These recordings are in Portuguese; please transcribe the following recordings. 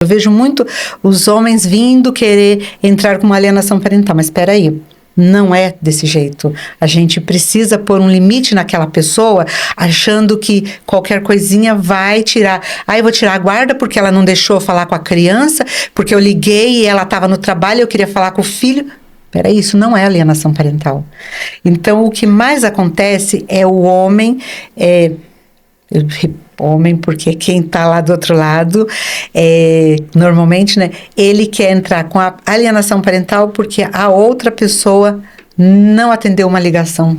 Eu vejo muito os homens vindo querer entrar com uma alienação parental, mas espera aí. Não é desse jeito. A gente precisa pôr um limite naquela pessoa, achando que qualquer coisinha vai tirar. Eu vou tirar a guarda porque ela não deixou eu falar com a criança, porque eu liguei e ela estava no trabalho e eu queria falar com o filho. Peraí, isso não é alienação parental. Então, o que mais acontece é o homem... homem, porque quem está lá do outro lado, normalmente, né, ele quer entrar com a alienação parental porque a outra pessoa não atendeu uma ligação.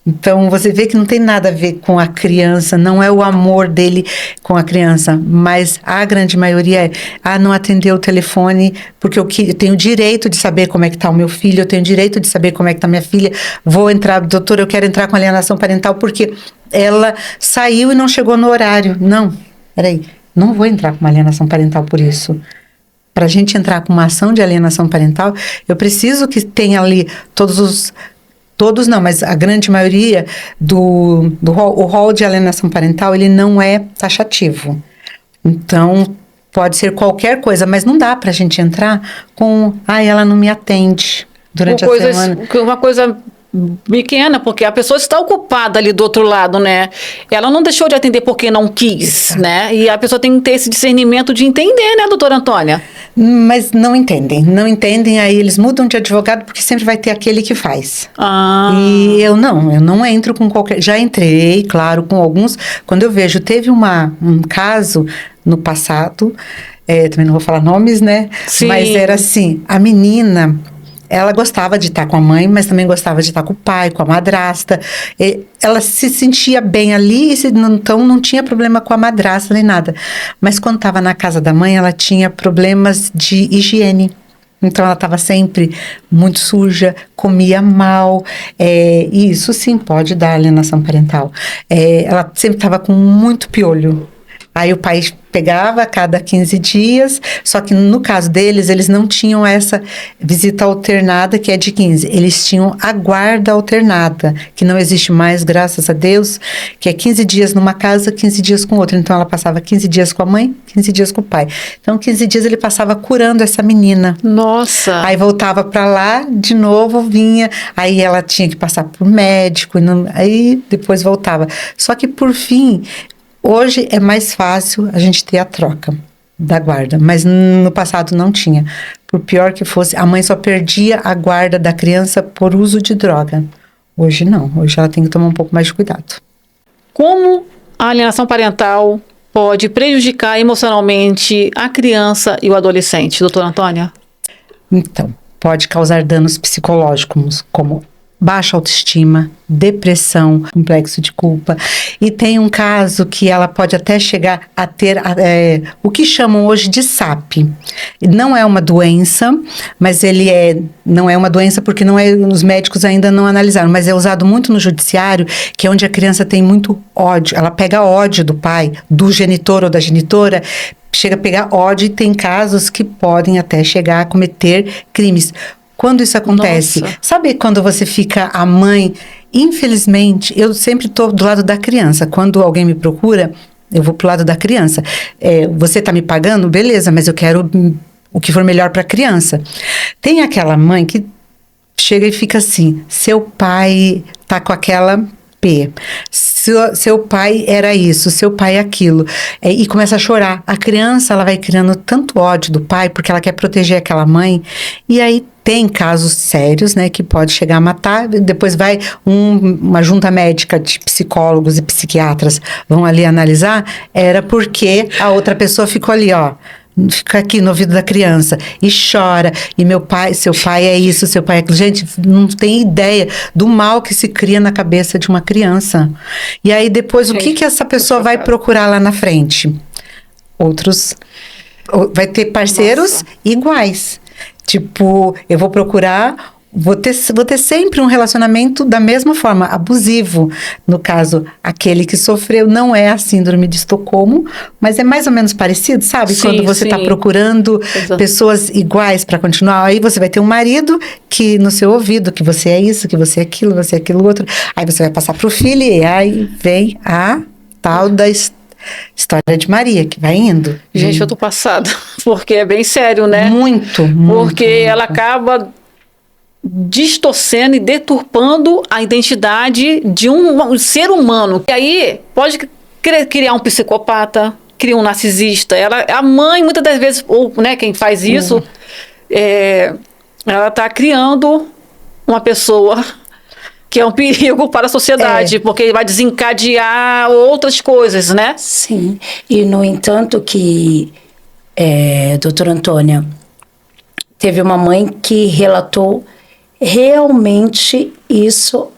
Então, você vê que não tem nada a ver com a criança, não é o amor dele com a criança, mas a grande maioria não atendeu o telefone, porque eu tenho o direito de saber como é que está o meu filho, eu tenho o direito de saber como é que está minha filha, vou entrar, doutor, eu quero entrar com alienação parental porque ela saiu e não chegou no horário. Não, peraí, não vou entrar com uma alienação parental por isso. Para a gente entrar com uma ação de alienação parental, eu preciso que tenha ali todos não, mas a grande maioria o rol de alienação parental, ele não é taxativo. Então, pode ser qualquer coisa, mas não dá pra gente entrar com, ela não me atende durante a semana. Uma coisa pequena, porque a pessoa está ocupada ali do outro lado, né? Ela não deixou de atender porque não quis, né? E a pessoa tem que ter esse discernimento de entender, né, doutora Antônia? Mas não entendem, aí eles mudam de advogado porque sempre vai ter aquele que faz. E eu não entro com qualquer... Já entrei, claro, com alguns, quando eu vejo, teve um caso no passado, também não vou falar nomes, né? Sim. Mas era assim, a menina... Ela gostava de estar com a mãe, mas também gostava de estar com o pai, com a madrasta. Ela se sentia bem ali, então não tinha problema com a madrasta nem nada. Mas quando estava na casa da mãe, ela tinha problemas de higiene. Então ela estava sempre muito suja, comia mal. E isso sim pode dar alienação parental. Ela sempre estava com muito piolho. Aí o pai pegava a cada 15 dias, só que no caso deles, eles não tinham essa visita alternada, que é de 15. Eles tinham a guarda alternada, que não existe mais, graças a Deus, que é 15 dias numa casa, 15 dias com outra. Então, ela passava 15 dias com a mãe, 15 dias com o pai. Então, 15 dias ele passava curando essa menina. Nossa! Aí voltava pra lá, de novo vinha, aí ela tinha que passar por médico, aí depois voltava. Só que, por fim... Hoje é mais fácil a gente ter a troca da guarda, mas no passado não tinha. Por pior que fosse, a mãe só perdia a guarda da criança por uso de droga. Hoje não, hoje ela tem que tomar um pouco mais de cuidado. Como a alienação parental pode prejudicar emocionalmente a criança e o adolescente, doutora Antônia? Então, pode causar danos psicológicos, como baixa autoestima, depressão, complexo de culpa. E tem um caso que ela pode até chegar a ter o que chamam hoje de SAP. Não é uma doença, mas não é uma doença porque os médicos ainda não analisaram, mas é usado muito no judiciário, que é onde a criança tem muito ódio. Ela pega ódio do pai, do genitor ou da genitora, chega a pegar ódio, e tem casos que podem até chegar a cometer crimes. Quando isso acontece? Nossa. Sabe quando você fica a mãe? Infelizmente, eu sempre estou do lado da criança. Quando alguém me procura, eu vou pro lado da criança. Você está me pagando? Beleza, mas eu quero o que for melhor para a criança. Tem aquela mãe que chega e fica assim, seu pai tá com aquela P, seu pai era isso, seu pai é aquilo, e começa a chorar. A criança, ela vai criando tanto ódio do pai, porque ela quer proteger aquela mãe, e aí tem casos sérios, né, que pode chegar a matar. Depois vai uma junta médica de psicólogos e psiquiatras, vão ali analisar, era porque a outra pessoa ficou ali, fica aqui no ouvido da criança e chora, e seu pai é isso, seu pai é aquilo. Gente, não tem ideia do mal que se cria na cabeça de uma criança. E aí depois, o que essa pessoa vai procurar lá na frente? Vai ter parceiros iguais. Tipo, eu vou procurar... Vou ter sempre um relacionamento da mesma forma, abusivo. No caso, aquele que sofreu não é a síndrome de Estocolmo, mas é mais ou menos parecido, sabe? Sim, quando você está procurando pessoas iguais para continuar, aí você vai ter um marido que no seu ouvido, que você é isso, que você é aquilo outro. Aí você vai passar para o filho e aí vem a tal da História de Maria, que vai indo. Gente, eu tô passada, porque é bem sério, né? Muito. Porque ela acaba distorcendo e deturpando a identidade de um ser humano. E aí pode criar um psicopata, cria um narcisista. A mãe, muitas das vezes, ou né, quem faz isso, ela está criando uma pessoa que é um perigo para a sociedade, porque vai desencadear outras coisas, né? Sim. E, no entanto, que, doutora Antônia, teve uma mãe que relatou realmente isso,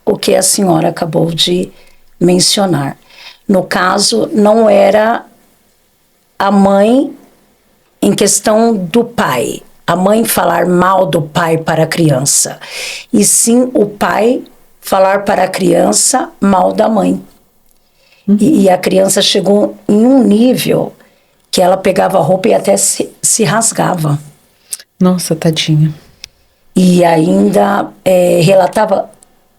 o que a senhora acabou de mencionar. No caso, não era a mãe em questão do pai, a mãe falar mal do pai para a criança, e sim o pai falar para a criança mal da mãe. E a criança chegou em um nível que ela pegava a roupa e até se rasgava. Nossa, tadinha. E ainda relatava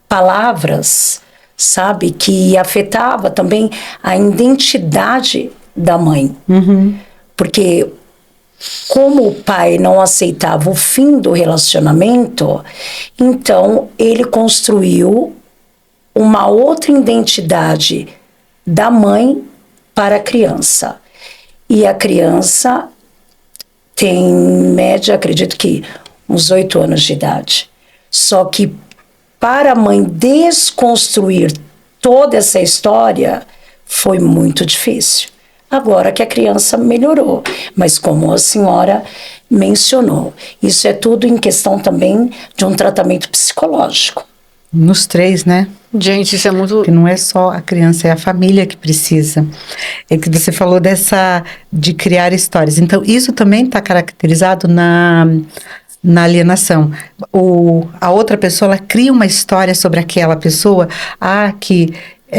palavras, sabe, que afetava também a identidade da mãe. Porque como o pai não aceitava o fim do relacionamento, então ele construiu uma outra identidade da mãe para a criança. E a criança tem, em média, acredito que uns 8 anos de idade. Só que para a mãe desconstruir toda essa história foi muito difícil. Agora que a criança melhorou, mas como a senhora mencionou, isso é tudo em questão também de um tratamento psicológico. Nos 3, né? Gente, isso é muito... Porque não é só a criança, é a família que precisa. É que você falou de criar histórias. Então, isso também está caracterizado na alienação. A outra pessoa, ela cria uma história sobre aquela pessoa. Que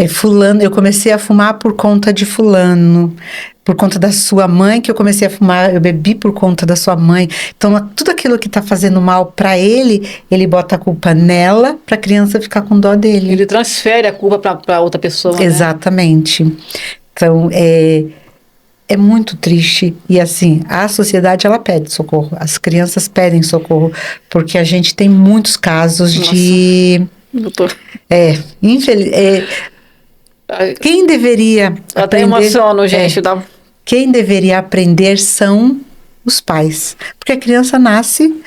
fulano, eu comecei a fumar por conta de fulano, por conta da sua mãe que eu comecei a fumar, eu bebi por conta da sua mãe. Então, tudo aquilo que está fazendo mal para ele bota a culpa nela, para a criança ficar com dó dele. Ele transfere a culpa para outra pessoa. Exatamente. Né? Então, é muito triste. E assim, a sociedade, ela pede socorro. As crianças pedem socorro. Porque a gente tem muitos casos de... Doutor. Quem deveria aprender... Até emociono, gente. Quem deveria aprender são os pais. Porque a criança nasce...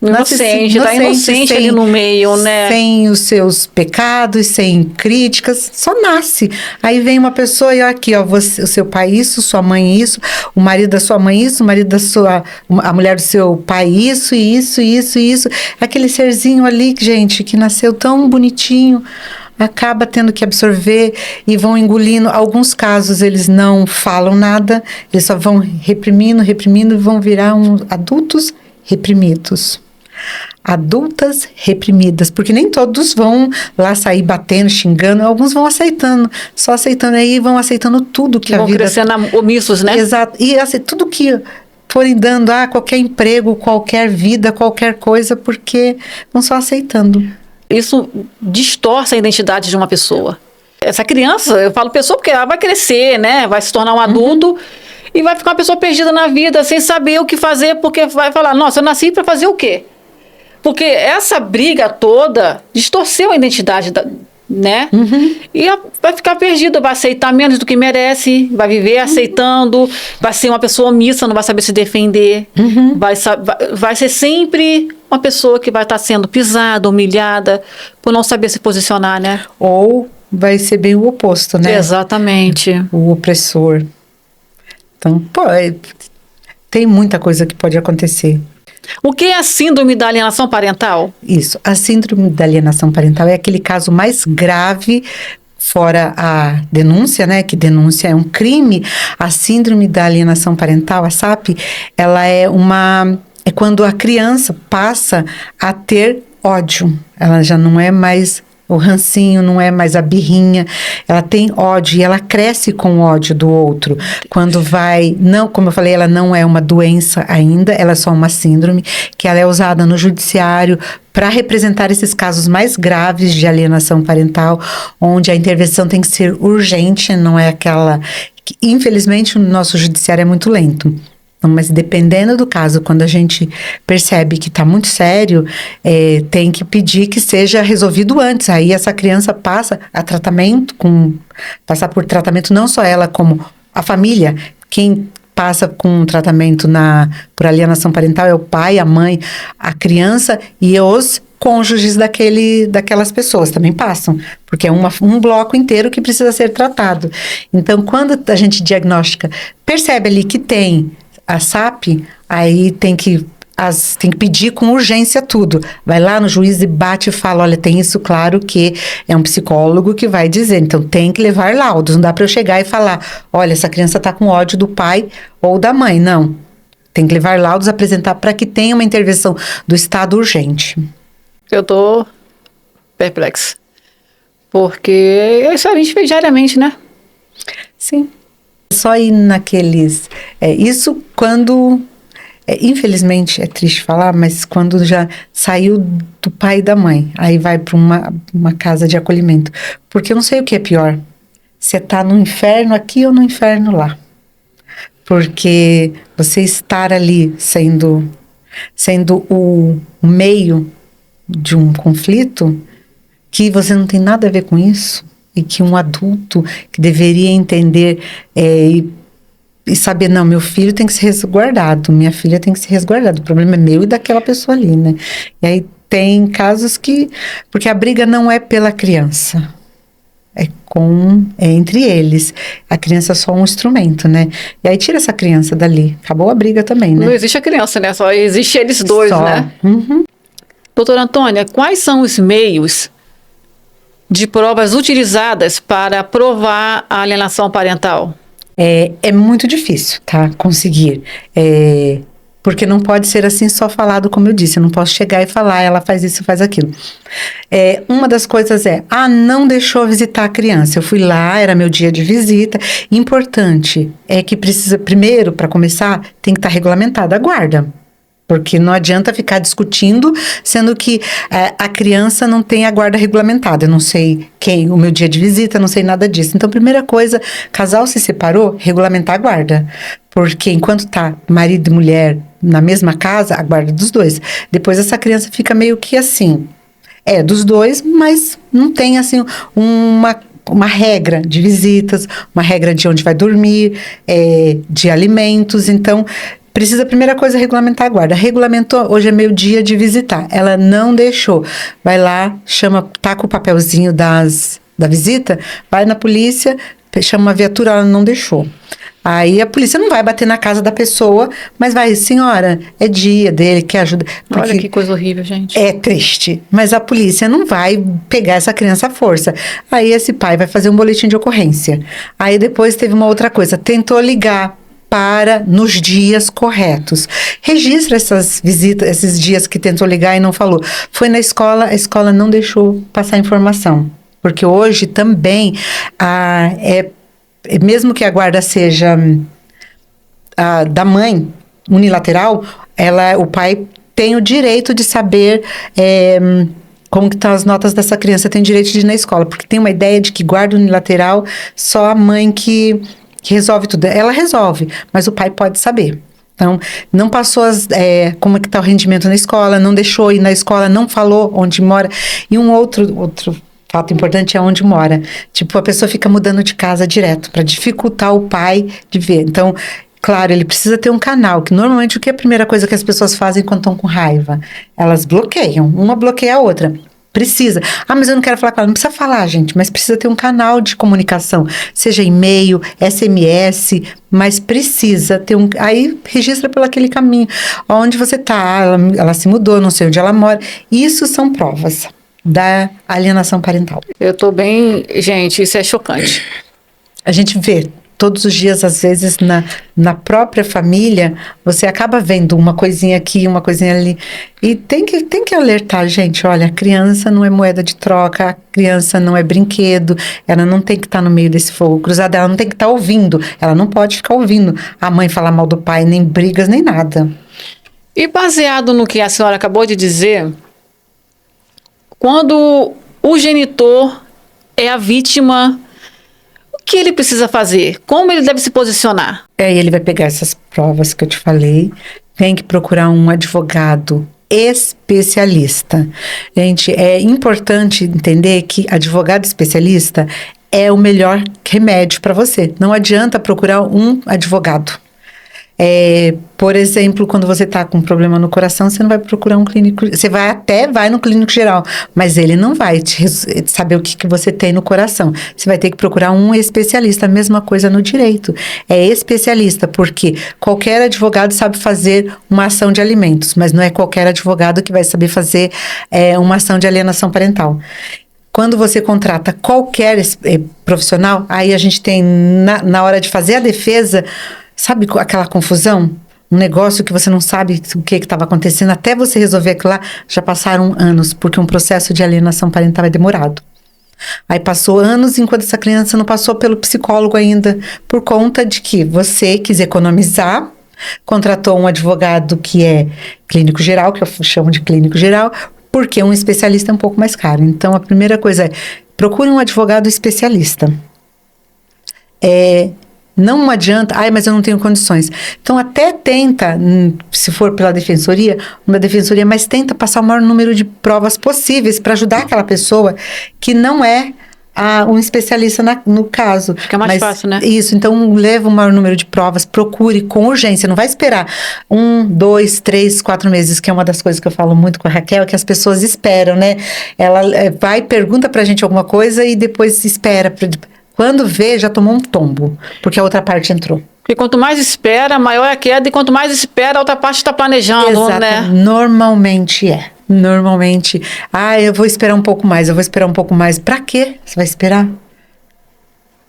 Inocente, tá inocente ali no meio, né? Sem os seus pecados, sem críticas, só nasce. Aí vem uma pessoa e aqui, ó, o seu pai isso, sua mãe isso, o marido da sua mãe isso, o marido a mulher do seu pai isso, isso. Aquele serzinho ali, gente, que nasceu tão bonitinho, acaba tendo que absorver e vão engolindo. Alguns casos eles não falam nada, eles só vão reprimindo e vão virar adultos reprimidos. Adultas reprimidas, porque nem todos vão lá sair batendo, xingando, alguns vão aceitando, só aceitando, aí vão aceitando tudo que a vida... Vão crescendo omissos, né? Exato, e assim, tudo que forem dando, qualquer emprego, qualquer vida, qualquer coisa, porque vão só aceitando. Isso distorce a identidade de uma pessoa. Essa criança, eu falo pessoa porque ela vai crescer, né? Vai se tornar um adulto e vai ficar uma pessoa perdida na vida, sem saber o que fazer, porque vai falar, nossa, eu nasci para fazer o quê? Porque essa briga toda distorceu a identidade, né? E vai ficar perdida, vai aceitar menos do que merece, vai viver aceitando, vai ser uma pessoa omissa, não vai saber se defender, vai ser sempre uma pessoa que vai estar sendo pisada, humilhada, por não saber se posicionar, né? Ou vai ser bem o oposto, né? Exatamente. O opressor. Então, tem muita coisa que pode acontecer. O que é a síndrome da alienação parental? Isso, a síndrome da alienação parental é aquele caso mais grave, fora a denúncia, né, que denúncia é um crime. A síndrome da alienação parental, a SAP, ela é quando a criança passa a ter ódio. Ela já não é mais o rancinho, não é mais a birrinha. Ela tem ódio e ela cresce com o ódio do outro. Quando vai, não, como eu falei, ela não é uma doença ainda, ela é só uma síndrome, que ela é usada no judiciário para representar esses casos mais graves de alienação parental, onde a intervenção tem que ser urgente, não é aquela... Infelizmente, o nosso judiciário é muito lento. Mas dependendo do caso, quando a gente percebe que está muito sério, tem que pedir que seja resolvido antes. Aí essa criança passa a tratamento, passar por tratamento não só ela, como a família. Quem passa com tratamento por alienação parental é o pai, a mãe, a criança e os cônjuges daquelas pessoas também passam, porque é um bloco inteiro que precisa ser tratado. Então, quando a gente diagnostica, percebe ali que tem a SAP, aí tem que pedir com urgência tudo. Vai lá no juiz e bate e fala, olha, tem isso, claro que é um psicólogo que vai dizer, então tem que levar laudos, não dá para eu chegar e falar, olha, essa criança está com ódio do pai ou da mãe, não. Tem que levar laudos, apresentar para que tenha uma intervenção do Estado urgente. Eu tô perplexa, porque isso a gente vê diariamente, né? Sim. Só ir naqueles... isso quando... infelizmente, é triste falar, mas quando já saiu do pai e da mãe, aí vai para uma casa de acolhimento. Porque eu não sei o que é pior. Você tá no inferno aqui ou no inferno lá. Porque você estar ali sendo o meio de um conflito, que você não tem nada a ver com isso, e que um adulto que deveria entender e saber, não, meu filho tem que ser resguardado, minha filha tem que ser resguardada, o problema é meu e daquela pessoa ali, né? E aí tem casos porque a briga não é pela criança, é entre eles. A criança é só um instrumento, né? E aí tira essa criança dali, acabou a briga também, né? Não existe a criança, né? Só existe eles dois, só, né? Uhum. Doutora Antônia, quais são os meios de provas utilizadas para provar a alienação parental? É muito difícil, tá? Conseguir. Porque não pode ser assim só falado, como eu disse. Eu não posso chegar e falar, ela faz isso, faz aquilo. Uma das coisas não deixou visitar a criança. Eu fui lá, era meu dia de visita. Importante é que precisa, primeiro, para começar, tem que estar regulamentada a guarda. Porque não adianta ficar discutindo, sendo que a criança não tem a guarda regulamentada. Eu não sei o meu dia de visita, não sei nada disso. Então, primeira coisa, casal se separou, regulamentar a guarda. Porque enquanto tá marido e mulher na mesma casa, a guarda dos dois. Depois essa criança fica meio que assim, dos dois, mas não tem assim uma regra de visitas, uma regra de onde vai dormir, de alimentos. Então, precisa, a primeira coisa, regulamentar a guarda. Regulamentou, hoje é meu dia de visitar. Ela não deixou. Vai lá, tá com o papelzinho da visita, vai na polícia, chama uma viatura, ela não deixou. Aí a polícia não vai bater na casa da pessoa, mas vai, senhora, é dia dele, quer ajuda. Olha que coisa horrível, gente. É triste, mas a polícia não vai pegar essa criança à força. Aí esse pai vai fazer um boletim de ocorrência. Aí depois teve uma outra coisa, tentou ligar nos dias corretos. Registra essas visitas, esses dias que tentou ligar e não falou. Foi na escola, a escola não deixou passar informação. Porque hoje também, mesmo que a guarda seja da mãe, unilateral, o pai tem o direito de saber como que estão as notas dessa criança, tem o direito de ir na escola. Porque tem uma ideia de que guarda unilateral, só a mãe que resolve tudo. Ela resolve, mas o pai pode saber. Então, não passou como é que está o rendimento na escola, não deixou ir na escola, não falou onde mora. E um outro fato importante é onde mora. Tipo, a pessoa fica mudando de casa direto, para dificultar o pai de ver. Então, claro, ele precisa ter um canal, que normalmente o que é a primeira coisa que as pessoas fazem quando estão com raiva? Elas bloqueiam, uma bloqueia a outra. Precisa. Mas eu não quero falar com ela. Não precisa falar, gente, mas precisa ter um canal de comunicação, seja e-mail, SMS, mas precisa ter aí registra pelo aquele caminho. Onde você está, ela se mudou, não sei onde ela mora. Isso são provas da alienação parental. Eu tô bem... Gente, isso é chocante. A gente vê todos os dias, às vezes, na própria família, você acaba vendo uma coisinha aqui, uma coisinha ali. E tem que alertar, gente, olha, a criança não é moeda de troca, a criança não é brinquedo, ela não tem que estar no meio desse fogo cruzado, ela não tem que estar ouvindo, ela não pode ficar ouvindo a mãe falar mal do pai, nem brigas, nem nada. E baseado no que a senhora acabou de dizer, quando o genitor é a vítima, o que ele precisa fazer? Como ele deve se posicionar? Ele vai pegar essas provas que eu te falei, tem que procurar um advogado especialista. Gente, é importante entender que advogado especialista é o melhor remédio para você. Não adianta procurar um advogado. Por exemplo, quando você está com um problema no coração, você não vai procurar um clínico, você vai no clínico geral, mas ele não vai saber o que você tem no coração. Você vai ter que procurar um especialista. A mesma coisa no direito. É especialista, porque qualquer advogado sabe fazer uma ação de alimentos, mas não é qualquer advogado que vai saber fazer uma ação de alienação parental. Quando você contrata qualquer profissional, aí a gente tem, na hora de fazer a defesa, sabe aquela confusão? Um negócio que você não sabe o que estava acontecendo, até você resolver aquilo lá, já passaram anos, porque um processo de alienação parental é demorado. Aí passou anos enquanto essa criança não passou pelo psicólogo ainda, por conta de que você quis economizar, contratou um advogado que é clínico geral, que eu chamo de clínico geral, porque um especialista é um pouco mais caro. Então, a primeira coisa é, procure um advogado especialista. Não adianta, mas eu não tenho condições. Então, até tenta, se for pela defensoria, mas tenta passar o maior número de provas possíveis para ajudar aquela pessoa que não é um especialista no caso. Fica mais fácil, né? Isso, então leva o maior número de provas, procure com urgência, não vai esperar 1, 2, 3, 4 meses, que é uma das coisas que eu falo muito com a Raquel, que as pessoas esperam, né? Ela vai, pergunta pra gente alguma coisa e depois espera. Quando vê, já tomou um tombo, porque a outra parte entrou. Porque quanto mais espera, maior é a queda, e quanto mais espera, a outra parte está planejando, exato, né? Normalmente é. Normalmente, eu vou esperar um pouco mais, Pra quê você vai esperar?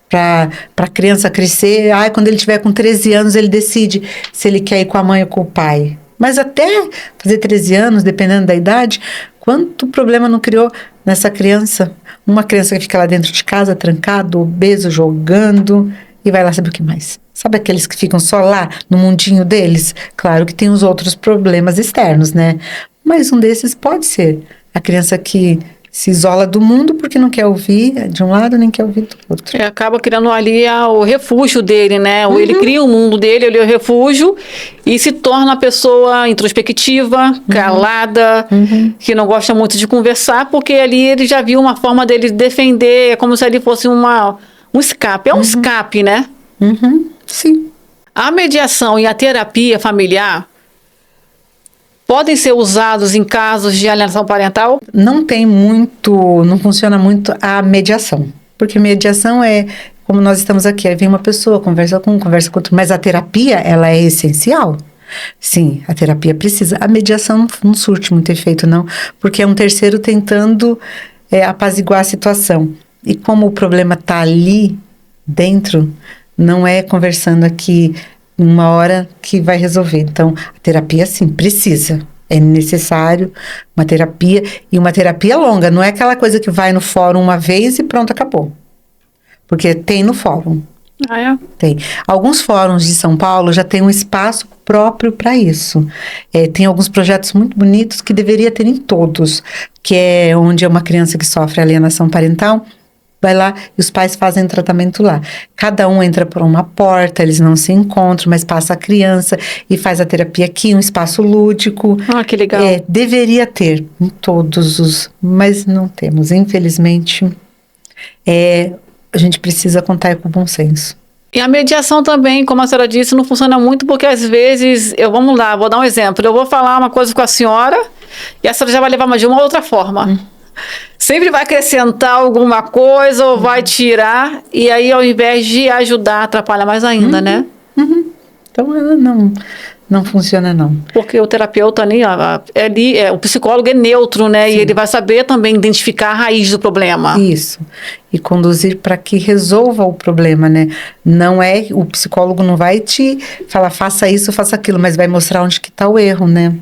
Pra criança crescer, quando ele tiver com 13 anos, ele decide se ele quer ir com a mãe ou com o pai. Mas até fazer 13 anos, dependendo da idade, quanto problema não criou nessa criança? Uma criança que fica lá dentro de casa, trancado, obeso, jogando, e vai lá saber o que mais. Sabe aqueles que ficam só lá, no mundinho deles? Claro que tem os outros problemas externos, né? Mas um desses pode ser a criança que se isola do mundo porque não quer ouvir de um lado nem quer ouvir do outro. Acaba criando ali o refúgio dele, né? Ou ele cria o mundo dele, ele é o refúgio, e se torna uma pessoa introspectiva, calada, que não gosta muito de conversar, porque ali ele já viu uma forma dele defender, é como se ali fosse um escape. É um escape, né? Sim. A mediação e a terapia familiar podem ser usados em casos de alienação parental? Não funciona muito a mediação. Porque mediação é, como nós estamos aqui, aí vem uma pessoa, conversa com outro. Mas a terapia, ela é essencial. Sim, a terapia precisa. A mediação não surte muito efeito, não. Porque é um terceiro tentando apaziguar a situação. E como o problema está ali dentro, não é conversando aqui uma hora que vai resolver. Então, a terapia, sim, precisa. É necessário uma terapia, e uma terapia longa. Não é aquela coisa que vai no fórum uma vez e pronto, acabou. Porque tem no fórum. Tem. Alguns fóruns de São Paulo já tem um espaço próprio para isso. Tem alguns projetos muito bonitos que deveria ter em todos, que é onde é uma criança que sofre alienação parental, vai lá e os pais fazem tratamento lá. Cada um entra por uma porta, eles não se encontram, mas passa a criança e faz a terapia aqui, um espaço lúdico. Que legal. Deveria ter em todos mas não temos, infelizmente. A gente precisa contar com bom senso. E a mediação também, como a senhora disse, não funciona muito porque às vezes, vou dar um exemplo, eu vou falar uma coisa com a senhora e a senhora já vai levar de uma outra forma. Sempre vai acrescentar alguma coisa ou vai tirar, e aí ao invés de ajudar, atrapalha mais ainda, né? Então, ela não funciona, não. Porque o terapeuta ali, o psicólogo é neutro, né? Sim. E ele vai saber também identificar a raiz do problema. Isso. E conduzir para que resolva o problema, né? O psicólogo não vai te falar, faça isso, faça aquilo, mas vai mostrar onde que está o erro, né?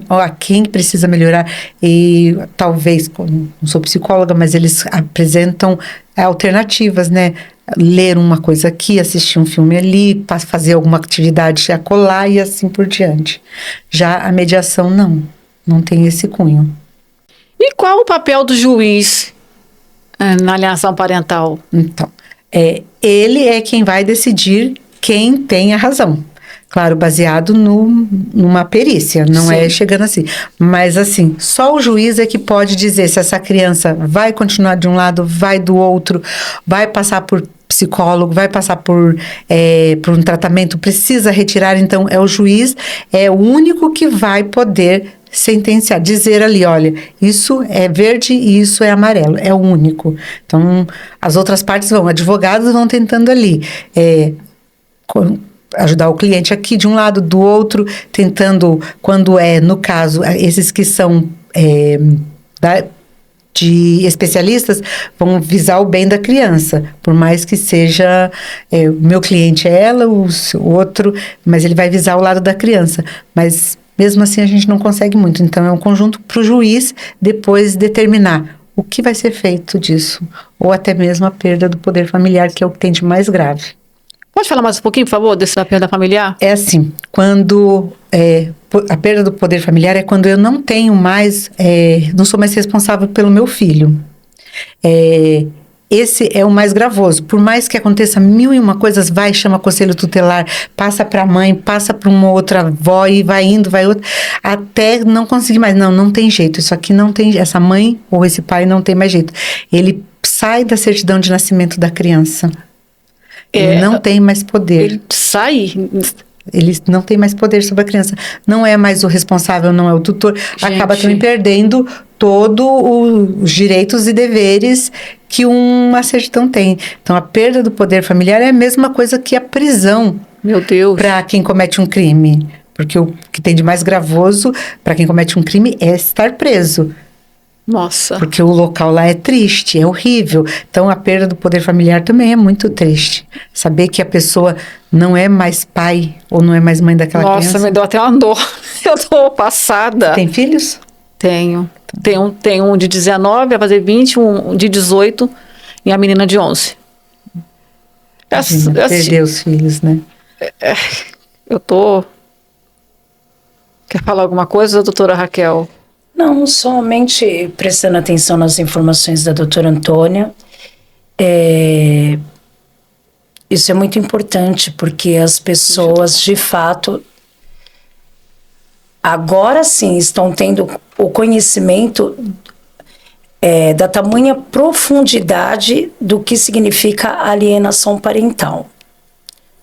A quem precisa melhorar. E talvez, não sou psicóloga, mas eles apresentam alternativas, né? Ler uma coisa aqui, assistir um filme ali, fazer alguma atividade acolá e assim por diante. Já a mediação, não tem esse cunho. E qual o papel do juiz na alienação parental? Então, ele é quem vai decidir quem tem a razão. Claro, baseado numa perícia, não é chegando assim. Mas assim, só o juiz é que pode dizer se essa criança vai continuar de um lado, vai do outro, vai passar por psicólogo, vai passar por um tratamento, precisa retirar. Então, o juiz é o único que vai poder sentenciar, dizer ali, olha, isso é verde e isso é amarelo, é o único. Então, as outras partes advogados vão tentando ali, ajudar o cliente aqui de um lado, do outro, tentando, quando no caso, esses que são de especialistas, vão visar o bem da criança, por mais que seja, o meu cliente é ela, o outro, mas ele vai visar o lado da criança, mas mesmo assim a gente não consegue muito, então é um conjunto para o juiz depois determinar o que vai ser feito disso, ou até mesmo a perda do poder familiar, que é o que tem de mais grave. Pode falar mais um pouquinho, por favor, da perda familiar? É assim, quando a perda do poder familiar é quando eu não tenho mais, não sou mais responsável pelo meu filho. Esse é o mais gravoso. Por mais que aconteça 1001 coisas, chama conselho tutelar, passa para a mãe, passa para uma outra avó e vai indo, vai outra, até não conseguir mais. Não tem jeito, isso aqui não tem, essa mãe ou esse pai não tem mais jeito. Ele sai da certidão de nascimento da criança. Ele não tem mais poder. Ele sai. Ele não tem mais poder sobre a criança. Não é mais o responsável, não é o tutor. Gente. Acaba também perdendo todos os direitos e deveres que uma certidão tem. Então, a perda do poder familiar é a mesma coisa que a prisão. Meu Deus. Para quem comete um crime. Porque o que tem de mais gravoso para quem comete um crime é estar preso. Nossa. Porque o local lá é triste, é horrível. Então, a perda do poder familiar também é muito triste. Saber que a pessoa não é mais pai ou não é mais mãe daquela criança. Nossa, me deu até uma dor. Eu tô passada. Tem filhos? Tenho. Tem um de 19, vai fazer 20, um de 18 e a menina de 11. Perder os filhos, né? Eu tô... Quer falar alguma coisa, doutora Raquel? Não, somente prestando atenção nas informações da doutora Antônia. Isso é muito importante, porque as pessoas, de fato, agora sim estão tendo o conhecimento da tamanha profundidade do que significa alienação parental.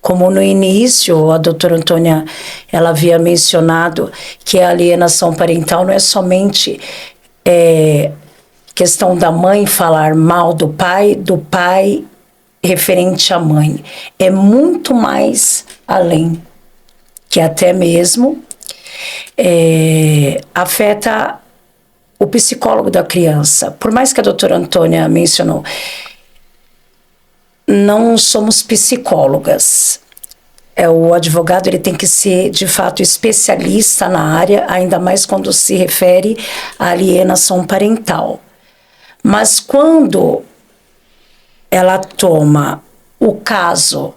Como no início, a doutora Antônia, ela havia mencionado que a alienação parental não é somente questão da mãe falar mal do pai referente à mãe. É muito mais além, que até mesmo afeta o psicólogo da criança. Por mais que a doutora Antônia mencionou, não somos psicólogas. O advogado ele tem que ser, de fato, especialista na área, ainda mais quando se refere à alienação parental. Mas quando ela toma o caso,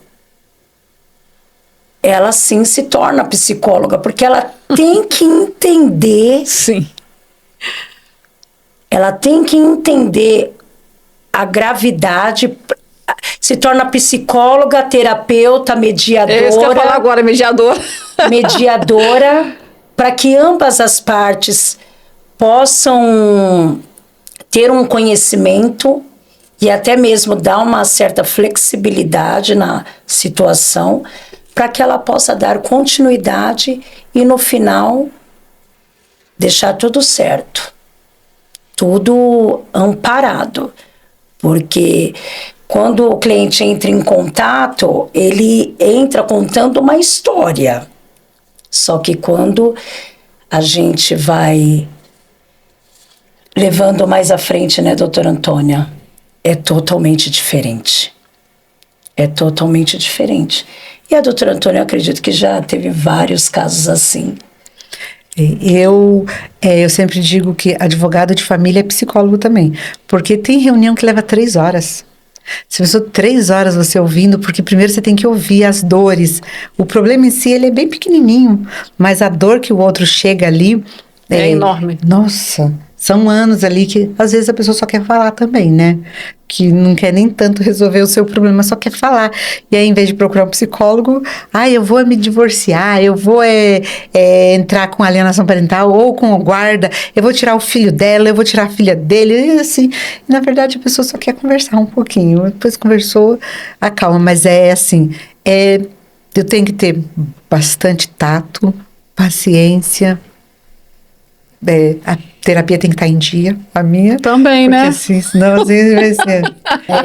ela sim se torna psicóloga, porque ela tem que entender... Sim. Ela tem que entender a gravidade... Se torna psicóloga, terapeuta, mediadora. É isso que eu ia falar agora, mediadora. Mediadora, para que ambas as partes possam ter um conhecimento e até mesmo dar uma certa flexibilidade na situação, para que ela possa dar continuidade e no final deixar tudo certo, tudo amparado. Porque quando o cliente entra em contato, ele entra contando uma história. Só que quando a gente vai levando mais à frente, né, doutora Antônia, é totalmente diferente. É totalmente diferente. E a doutora Antônia, eu acredito que já teve vários casos assim. Eu sempre digo que advogado de família é psicólogo também, porque tem reunião que leva 3 horas. Você passou 3 horas você ouvindo, porque primeiro você tem que ouvir as dores. O problema em si, ele é bem pequenininho, mas a dor que o outro chega ali... É enorme. Nossa, são anos ali que às vezes a pessoa só quer falar também, né? Que não quer nem tanto resolver o seu problema, só quer falar. E aí, em vez de procurar um psicólogo, eu vou me divorciar, eu vou entrar com alienação parental ou com o guarda, eu vou tirar o filho dela, eu vou tirar a filha dele, e assim. Na verdade, a pessoa só quer conversar um pouquinho. Depois conversou, acalma. Mas é assim, eu tenho que ter bastante tato, paciência. A terapia tem que estar em dia, a minha. Também, né? Assim, senão assim,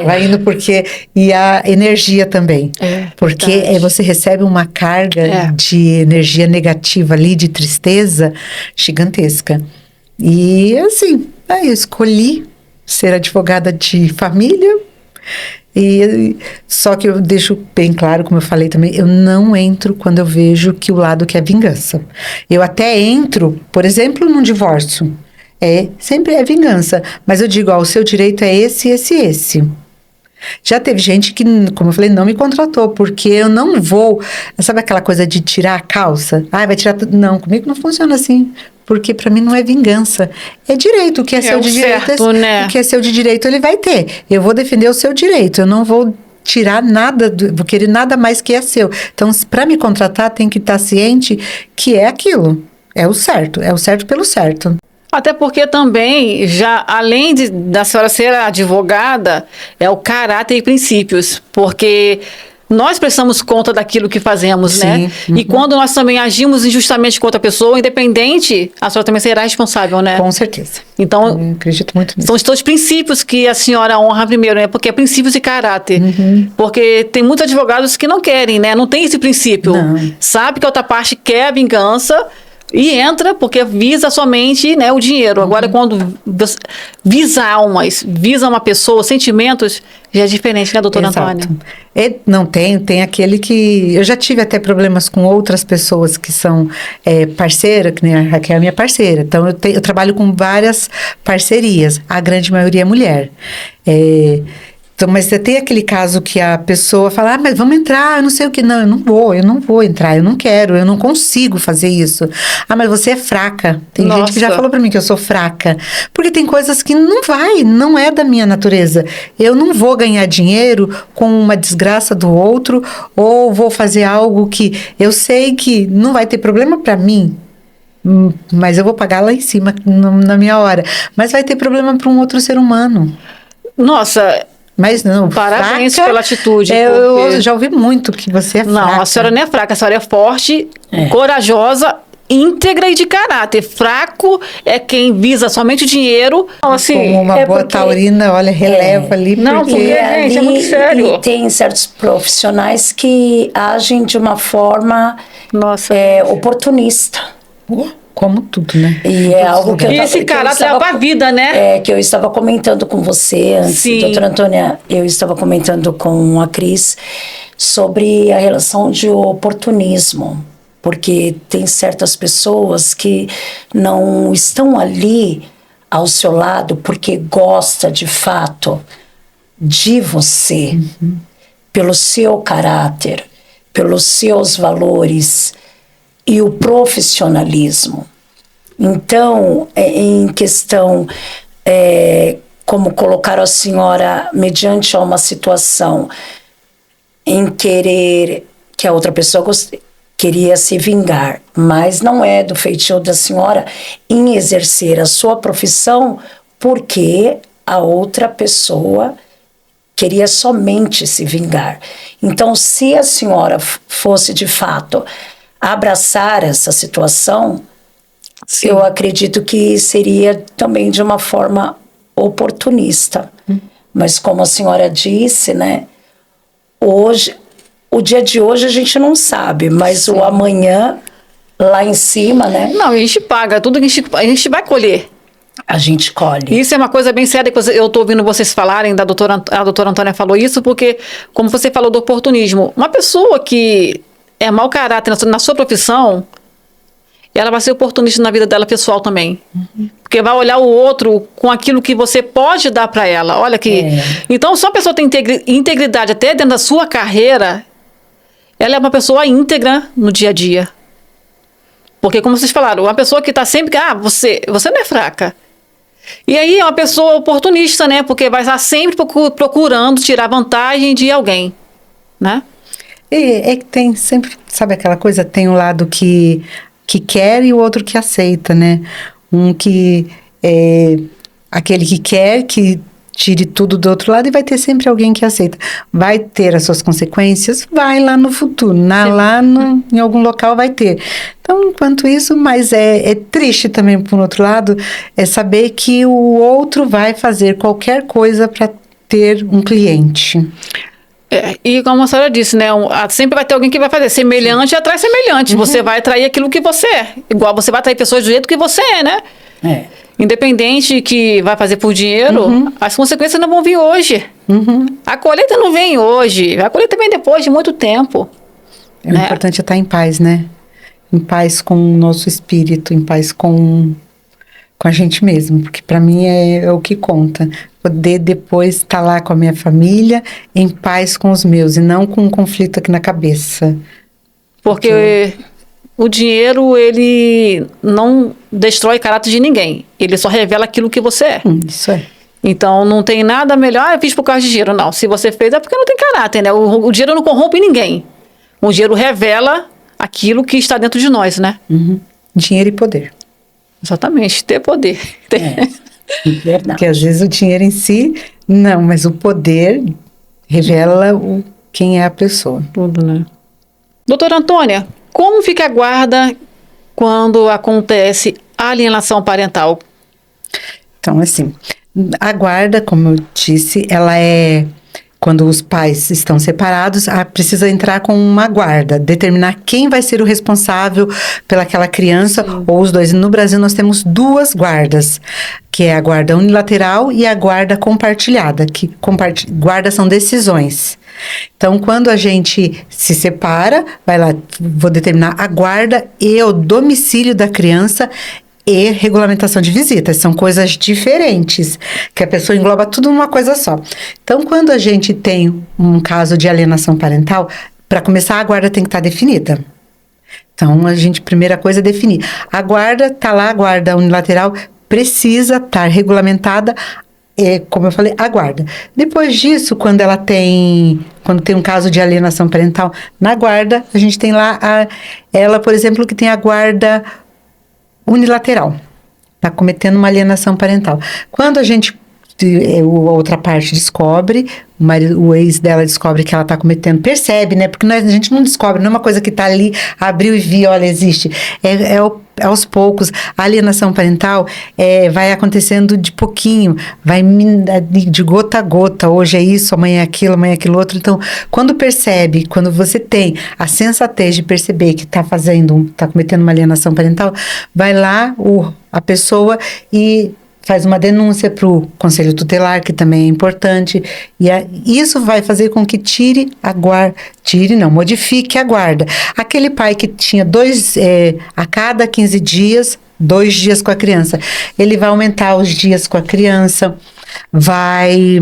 vai indo porque... E a energia também. Porque você recebe uma carga de energia negativa ali, de tristeza gigantesca. E assim, eu escolhi ser advogada de família. Só que eu deixo bem claro, como eu falei também, eu não entro quando eu vejo que o lado quer vingança. Eu até entro, por exemplo, num divórcio. Sempre é vingança. Mas eu digo, o seu direito é esse, esse, esse. Já teve gente que, como eu falei, não me contratou, porque eu não vou... Sabe aquela coisa de tirar a calça? Vai tirar tudo. Não, comigo não funciona assim. Porque para mim não é vingança. É direito. O que é seu de direito, né? O que é seu de direito, ele vai ter. Eu vou defender o seu direito. Eu não vou tirar nada, vou querer nada mais que é seu. Então, para me contratar, tem que estar ciente que é aquilo. É o certo pelo certo. Até porque também, já além da senhora ser advogada, é o caráter e princípios, porque nós prestamos conta daquilo que fazemos, né? Uhum. E quando nós também agimos injustamente com outra pessoa, independente, a senhora também será responsável, né? Com certeza. Então, eu acredito muito nisso. São os dois princípios que a senhora honra primeiro, né? Porque é princípios e caráter. Uhum. Porque tem muitos advogados que não querem, né? Não tem esse princípio. Não. Sabe que a outra parte quer a vingança, e entra porque visa somente, né, o dinheiro. Uhum. Agora, quando visa almas, visa uma pessoa, sentimentos, já é diferente, né, doutora Antônia? Não tem aquele que... Eu já tive até problemas com outras pessoas que são parceira, que nem a Raquel é minha parceira. Então, eu trabalho com várias parcerias. A grande maioria é mulher. Então, mas você tem aquele caso que a pessoa fala, mas vamos entrar, eu não sei o que. Não, eu não vou entrar, eu não quero, eu não consigo fazer isso. Mas você é fraca. Tem gente que já falou pra mim que eu sou fraca. Porque tem coisas que não é da minha natureza. Eu não vou ganhar dinheiro com uma desgraça do outro, ou vou fazer algo que eu sei que não vai ter problema pra mim. Mas eu vou pagar lá em cima, na minha hora. Mas vai ter problema para um outro ser humano. Nossa... Mas não, parabéns fraca, pela atitude. Eu já ouvi muito que você é fraca. Não, a senhora não é fraca, a senhora é forte, corajosa, íntegra e de caráter. Fraco é quem visa somente o dinheiro. Assim, como uma boa taurina, olha, releva ali. Não, porque gente, é muito sério. E tem certos profissionais que agem de uma forma oportunista. Como tudo, né? E é algo que esse caráter leva pra vida, né? Que eu estava comentando com você antes, Sim. Doutora Antônia, eu estava comentando com a Cris sobre a relação de oportunismo, porque tem certas pessoas que não estão ali ao seu lado porque gosta de fato de você, pelo seu caráter, pelos seus valores e o profissionalismo. Então, em questão, como colocaram a senhora mediante a uma situação em querer que a outra pessoa queria se vingar, mas não é do feitio da senhora em exercer a sua profissão porque a outra pessoa queria somente se vingar. Então, se a senhora fosse de fato abraçar essa situação, sim, eu acredito que seria também de uma forma oportunista. Mas como a senhora disse, né? Hoje, o dia de hoje a gente não sabe, mas o amanhã, lá em cima, né? Não, a gente paga, tudo que a gente vai colher. A gente colhe. Isso é uma coisa bem séria que eu estou ouvindo vocês falarem, a doutora Antônia falou isso, porque, como você falou do oportunismo, uma pessoa que é mau caráter na sua profissão, ela vai ser oportunista na vida dela pessoal também. Porque vai olhar o outro com aquilo que você pode dar para ela. Olha que... Então, se uma pessoa tem integridade até dentro da sua carreira, ela é uma pessoa íntegra no dia a dia. Porque, como vocês falaram, uma pessoa que está sempre... você não é fraca. E aí é uma pessoa oportunista, né? Porque vai estar sempre procurando tirar vantagem de alguém, né? É que tem sempre, sabe aquela coisa? Tem um lado que quer e o outro que aceita, né? Um que é aquele que quer que tire tudo do outro lado e vai ter sempre alguém que aceita. Vai ter as suas consequências? Vai lá no futuro, em algum local vai ter. Então, enquanto isso, mas é triste também, por outro lado, é saber que o outro vai fazer qualquer coisa para ter um cliente. E como a senhora disse, né? Sempre vai ter alguém que vai fazer semelhante atrai semelhante. Você vai atrair aquilo que você é. Igual você vai atrair pessoas do jeito que você é, né? Independente que vai fazer por dinheiro, as consequências não vão vir hoje. A colheita não vem hoje. A colheita vem depois de muito tempo. O importante é estar em paz, né? Em paz com o nosso espírito, em paz com a gente mesmo. Porque para mim é o que conta. Poder depois estar lá com a minha família, em paz com os meus, e não com um conflito aqui na cabeça. Porque o dinheiro, ele não destrói caráter de ninguém. Ele só revela aquilo que você é. Isso é. Então, não tem nada melhor, eu fiz por causa de dinheiro. Não, se você fez é porque não tem caráter, né? O dinheiro não corrompe ninguém. O dinheiro revela aquilo que está dentro de nós, né? Dinheiro e poder. Exatamente, ter poder. Verdade. Porque às vezes o dinheiro em si, não, mas o poder revela quem é a pessoa. Tudo, né? Doutora Antônia, como fica a guarda quando acontece a alienação parental? Então, assim, a guarda, como eu disse, ela é... Quando os pais estão separados, precisa entrar com uma guarda, determinar quem vai ser o responsável pelaquela criança, ou os dois. No Brasil, nós temos 2 guardas, que é a guarda unilateral e a guarda compartilhada, que guarda são decisões. Então, quando a gente se separa, vai lá, vou determinar a guarda e o domicílio da criança e regulamentação de visitas. São coisas diferentes, que a pessoa engloba tudo numa coisa só. Então, quando a gente tem um caso de alienação parental, para começar, a guarda tem que estar definida. Então, primeira coisa é definir. A guarda está lá, a guarda unilateral precisa estar regulamentada, como eu falei, a guarda. Depois disso, quando tem um caso de alienação parental na guarda, a gente tem lá ela, por exemplo, que tem a guarda unilateral, está cometendo uma alienação parental. Quando a outra parte descobre, o ex dela descobre que ela está cometendo, percebe, né? Porque a gente não descobre, não é uma coisa que está ali, abriu e viu, olha, existe. Aos poucos, a alienação parental vai acontecendo de pouquinho, vai de gota a gota, hoje é isso, amanhã é aquilo outro. Então, quando você tem a sensatez de perceber que está cometendo uma alienação parental, vai lá a pessoa e faz uma denúncia para o Conselho Tutelar, que também é importante, e isso vai fazer com que modifique a guarda. Aquele pai que tinha a cada 15 dias, 2 dias com a criança, ele vai aumentar os dias com a criança, vai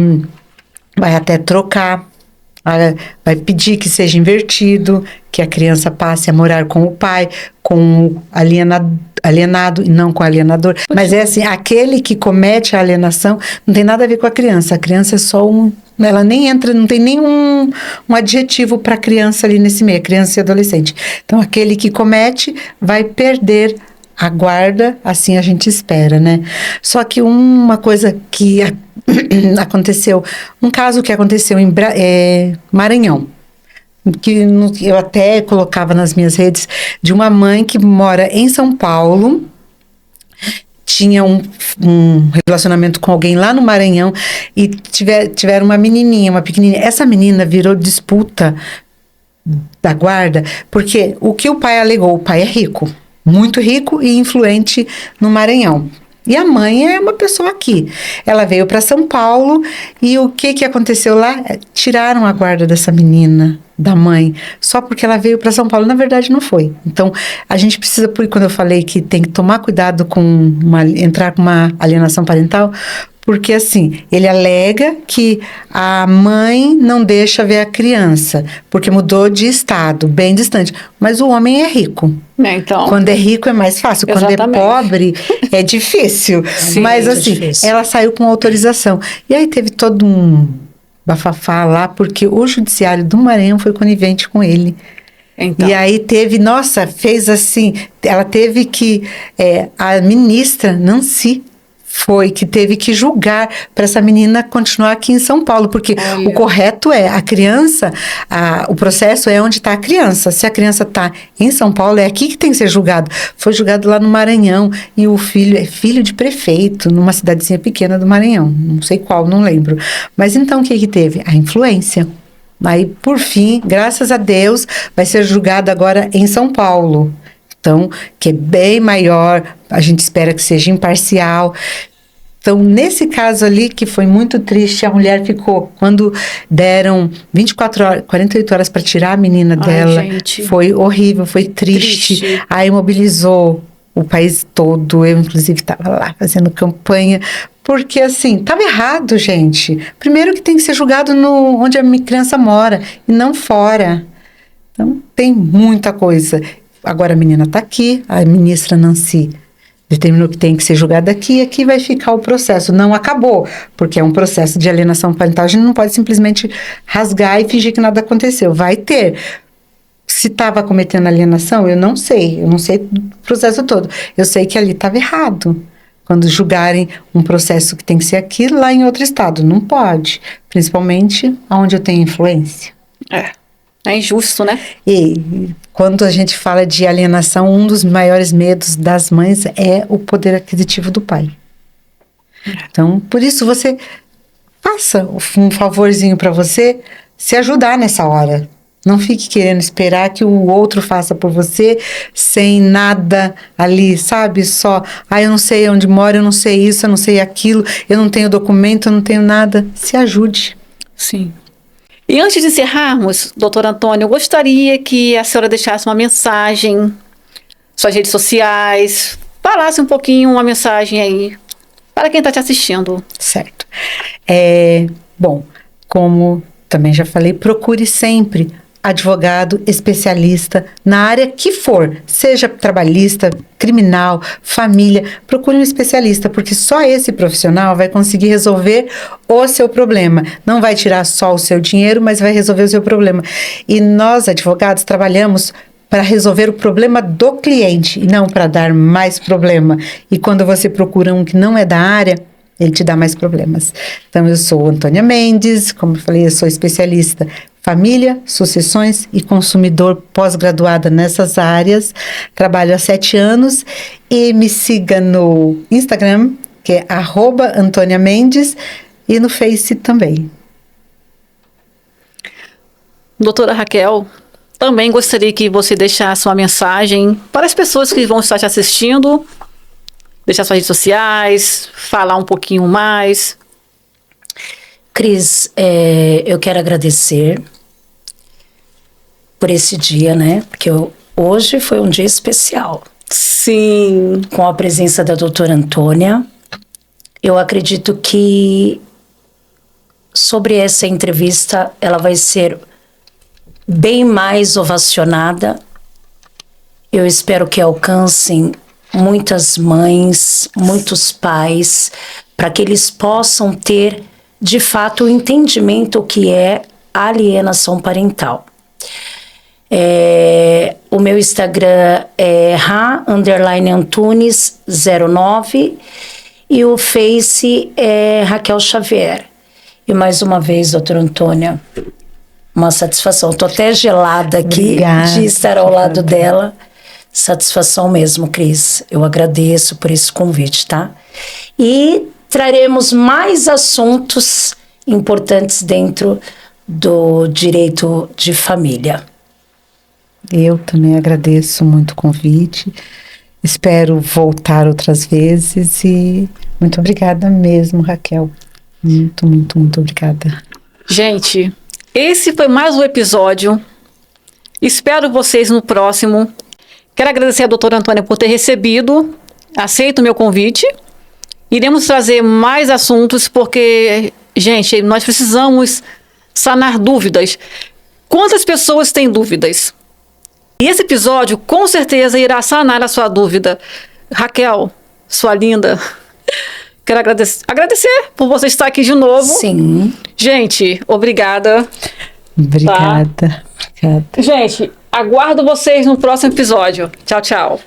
até trocar, vai pedir que seja invertido, que a criança passe a morar com o pai, com o alienado e não com o alienador. Mas é assim, aquele que comete a alienação não tem nada a ver com a criança. A criança é só ela nem entra, não tem nenhum adjetivo para a criança ali nesse meio, criança e adolescente. Então, aquele que comete vai perder a guarda, assim a gente espera, né? Só que uma coisa que aconteceu, um caso que aconteceu em Maranhão, que eu até colocava nas minhas redes, de uma mãe que mora em São Paulo, tinha um relacionamento com alguém lá no Maranhão e tiveram uma menininha, uma pequenininha. Essa menina virou disputa da guarda, porque o que o pai alegou, o pai é rico, muito rico e influente no Maranhão. E a mãe é uma pessoa aqui. Ela veio para São Paulo e o que aconteceu lá? Tiraram a guarda dessa menina, da mãe, só porque ela veio para São Paulo. Na verdade, não foi. Então, a gente precisa, quando eu falei que tem que tomar cuidado com entrar com uma alienação parental, porque assim, ele alega que a mãe não deixa ver a criança, porque mudou de estado, bem distante. Mas o homem é rico. Então, quando é rico é mais fácil, exatamente. Quando é pobre é difícil. Sim, mas é assim, difícil. ela saiu com autorização. E aí teve todo um bafafá lá, porque o judiciário do Maranhão foi conivente com ele. Então. E aí fez assim, ela teve que, a ministra Nancy que teve que julgar para essa menina continuar aqui em São Paulo, porque o correto é a criança, o processo é onde está a criança. Se a criança está em São Paulo, é aqui que tem que ser julgado. Foi julgado lá no Maranhão e o filho é filho de prefeito, numa cidadezinha pequena do Maranhão, não sei qual, não lembro. Mas então o que teve? A influência. Aí, por fim, graças a Deus, vai ser julgado agora em São Paulo. Então, que é bem maior, a gente espera que seja imparcial. Então, nesse caso ali, que foi muito triste, a mulher ficou, quando deram 24 horas, 48 horas para tirar a menina dela, gente. Foi horrível, foi triste. Aí mobilizou o país todo, eu inclusive estava lá fazendo campanha, porque assim, estava errado, gente. Primeiro que tem que ser julgado onde a criança mora, e não fora. Então, tem muita coisa. Agora a menina está aqui, a ministra Nancy determinou que tem que ser julgada aqui, e aqui vai ficar o processo. Não acabou, porque é um processo de alienação parental, a gente não pode simplesmente rasgar e fingir que nada aconteceu. Vai ter. Se estava cometendo alienação, eu não sei do processo todo. Eu sei que ali estava errado. Quando julgarem um processo que tem que ser aqui, lá em outro estado, não pode. Principalmente onde eu tenho influência. É injusto, né? E quando a gente fala de alienação, um dos maiores medos das mães é o poder aquisitivo do pai. Então, por isso você faça um favorzinho para você se ajudar nessa hora. Não fique querendo esperar que o outro faça por você sem nada ali, sabe? Só, eu não sei onde mora, eu não sei isso, eu não sei aquilo, eu não tenho documento, eu não tenho nada. Se ajude. Sim. E antes de encerrarmos, doutora Antônia, eu gostaria que a senhora deixasse uma mensagem, suas redes sociais, falasse um pouquinho, uma mensagem aí, para quem está te assistindo. Certo. Bom, como também já falei, procure sempre advogado especialista na área que for, seja trabalhista, criminal, família, procure um especialista, porque só esse profissional vai conseguir resolver o seu problema. Não vai tirar só o seu dinheiro, mas vai resolver o seu problema. E nós, advogados, trabalhamos para resolver o problema do cliente e não para dar mais problema. E quando você procura um que não é da área, ele te dá mais problemas. Então, eu sou Antônia Mendes, como eu falei, eu sou especialista família, sucessões e consumidor, pós-graduada nessas áreas. Trabalho há 7 anos e me siga no Instagram, que é @AntôniaMendes, e no Face também. Doutora Raquel, também gostaria que você deixasse uma mensagem para as pessoas que vão estar te assistindo, deixar suas redes sociais, falar um pouquinho mais. Cris, eu quero agradecer por esse dia, né? Porque hoje foi um dia especial. Sim. Com a presença da doutora Antônia. Eu acredito que sobre essa entrevista ela vai ser bem mais ovacionada. Eu espero que alcancem muitas mães, muitos pais, para que eles possam ter de fato o entendimento o que é alienação parental. O meu Instagram é ra_antunes09 e o Face é Raquel Xavier. E mais uma vez, doutora Antônia, uma satisfação. Estou até gelada aqui. Obrigada. De estar ao lado dela. Satisfação mesmo, Cris. Eu agradeço por esse convite, tá? E traremos mais assuntos importantes dentro do direito de família. Eu também agradeço muito o convite. Espero voltar outras vezes e muito obrigada mesmo, Raquel. Muito, muito, muito obrigada. Gente, esse foi mais um episódio. Espero vocês no próximo. Quero agradecer a doutora Antônia por ter recebido. Aceito o meu convite. Iremos trazer mais assuntos porque, gente, nós precisamos sanar dúvidas. Quantas pessoas têm dúvidas? E esse episódio, com certeza, irá sanar a sua dúvida. Raquel, sua linda, quero agradecer por você estar aqui de novo. Sim. Gente, obrigada. Obrigada. Tá? Obrigada. Gente, aguardo vocês no próximo episódio. Tchau, tchau.